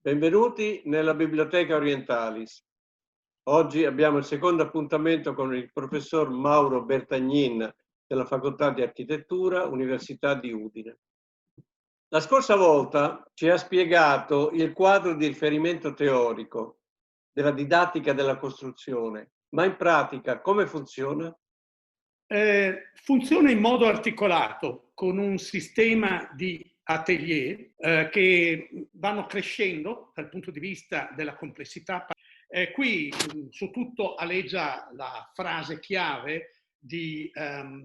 Benvenuti nella Biblioteca Orientalis. Oggi abbiamo il secondo appuntamento con il professor Mauro Bertagnin della Facoltà di Architettura, Università di Udine. La scorsa volta ci ha spiegato il quadro di riferimento teorico della didattica della costruzione, ma in pratica come funziona? Funziona in modo articolato con un sistema di atelier che vanno crescendo dal punto di vista della complessità. Qui su tutto aleggia la frase chiave di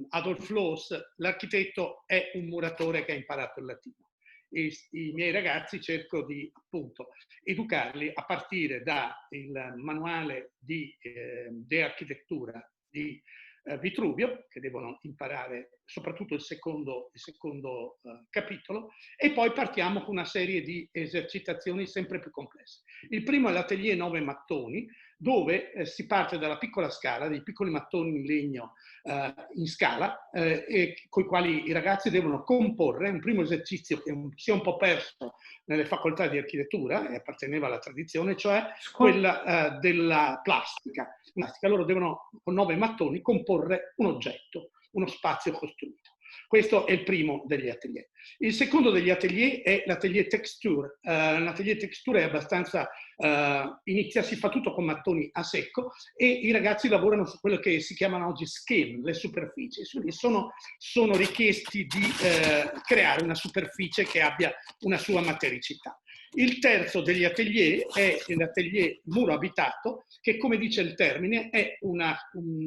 Adolf Loos: l'architetto è un muratore che ha imparato il latino. I miei ragazzi cerco di appunto educarli a partire dal manuale di architettura di Vitruvio, che devono imparare soprattutto il secondo capitolo, e poi partiamo con una serie di esercitazioni sempre più complesse. Il primo è l'atelier 9 mattoni, dove si parte dalla piccola scala, dei piccoli mattoni in legno in scala, con i quali i ragazzi devono comporre un primo esercizio che si è un po' perso nelle facoltà di architettura, e apparteneva alla tradizione, cioè quella della plastica. Loro devono con 9 mattoni comporre un oggetto, uno spazio costruito. Questo è il primo degli atelier. Il secondo degli atelier è l'atelier texture. L'atelier texture è abbastanza si fa tutto con mattoni a secco, e i ragazzi lavorano su quello che si chiamano oggi skin, le superfici. Sono richiesti di creare una superficie che abbia una sua matericità. Il terzo degli atelier è l'atelier muro abitato, che, come dice il termine, è un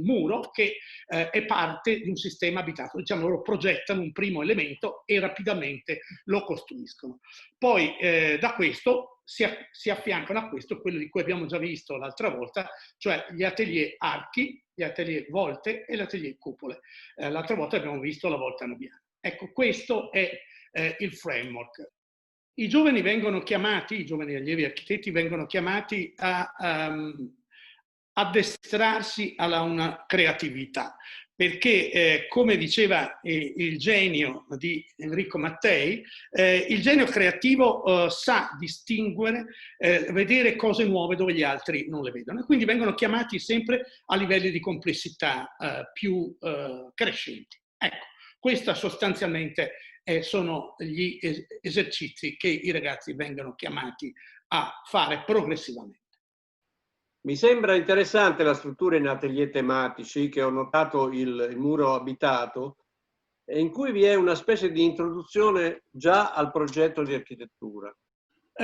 muro che è parte di un sistema abitato. Diciamo, loro progettano un primo elemento e rapidamente lo costruiscono. Poi da questo si affiancano a questo quello di cui abbiamo già visto l'altra volta, cioè gli atelier archi, gli atelier volte e l'atelier cupole. L'altra volta abbiamo visto la volta nubiana. Ecco, questo è il framework. I giovani allievi architetti vengono chiamati a addestrarsi a una creatività, perché come diceva il genio di Enrico Mattei, il genio creativo sa distinguere, vedere cose nuove dove gli altri non le vedono, e quindi vengono chiamati sempre a livelli di complessità più crescenti. Ecco, questa sostanzialmente sono gli esercizi che i ragazzi vengono chiamati a fare progressivamente. Mi sembra interessante la struttura in atelier tematici, che ho notato il muro abitato, in cui vi è una specie di introduzione già al progetto di architettura.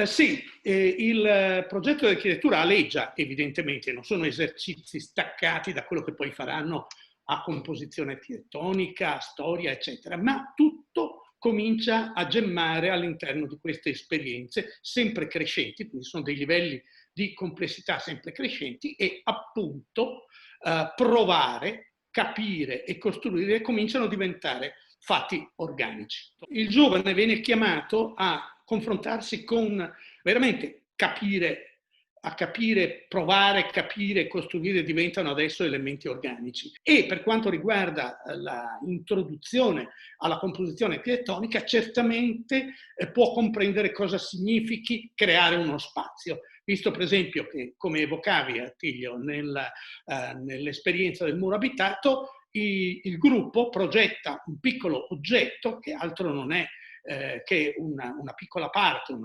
Sì, il progetto di architettura aleggia evidentemente, non sono esercizi staccati da quello che poi faranno a composizione architettonica, storia, eccetera, ma tutto comincia a gemmare all'interno di queste esperienze sempre crescenti, quindi sono dei livelli di complessità sempre crescenti, e appunto provare, capire e costruire cominciano a diventare fatti organici. Il giovane viene chiamato a confrontarsi con veramente provare, capire, costruire, diventano adesso elementi organici. E per quanto riguarda l'introduzione alla composizione architettonica, certamente può comprendere cosa significhi creare uno spazio. Visto per esempio che, come evocavi Attilio, nell'esperienza del muro abitato, il gruppo progetta un piccolo oggetto, che altro non è che una piccola parte,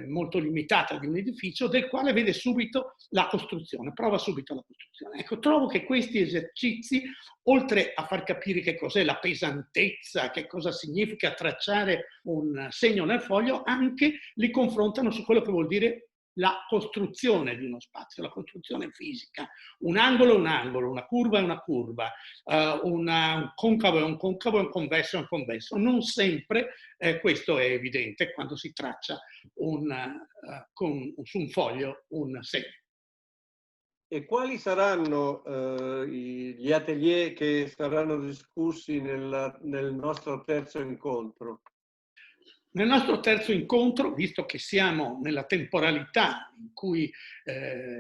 molto limitata di un edificio, del quale vede subito la costruzione, prova subito la costruzione. Ecco, trovo che questi esercizi, oltre a far capire che cos'è la pesantezza, che cosa significa tracciare un segno nel foglio, anche li confrontano su quello che vuol dire la costruzione di uno spazio, la costruzione fisica. Un angolo è un angolo, una curva è una curva, un concavo è un concavo, un convesso è un convesso. Non sempre questo è evidente quando si traccia su un foglio un segno. E quali saranno gli atelier che saranno discussi nel nostro terzo incontro? Nel nostro terzo incontro, visto che siamo nella temporalità in cui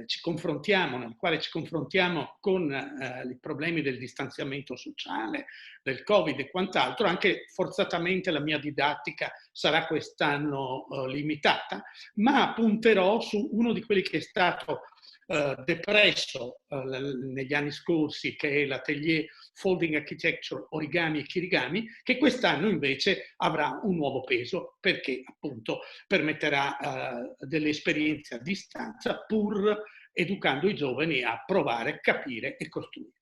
ci confrontiamo, nel quale ci confrontiamo con i problemi del distanziamento sociale, del Covid e quant'altro, anche forzatamente la mia didattica sarà quest'anno limitata, ma punterò su uno di quelli che è stato depresso negli anni scorsi, che è l'atelier Folding Architecture Origami e Kirigami, che quest'anno invece avrà un nuovo peso perché appunto permetterà delle esperienze a distanza, pur educando i giovani a provare, capire e costruire.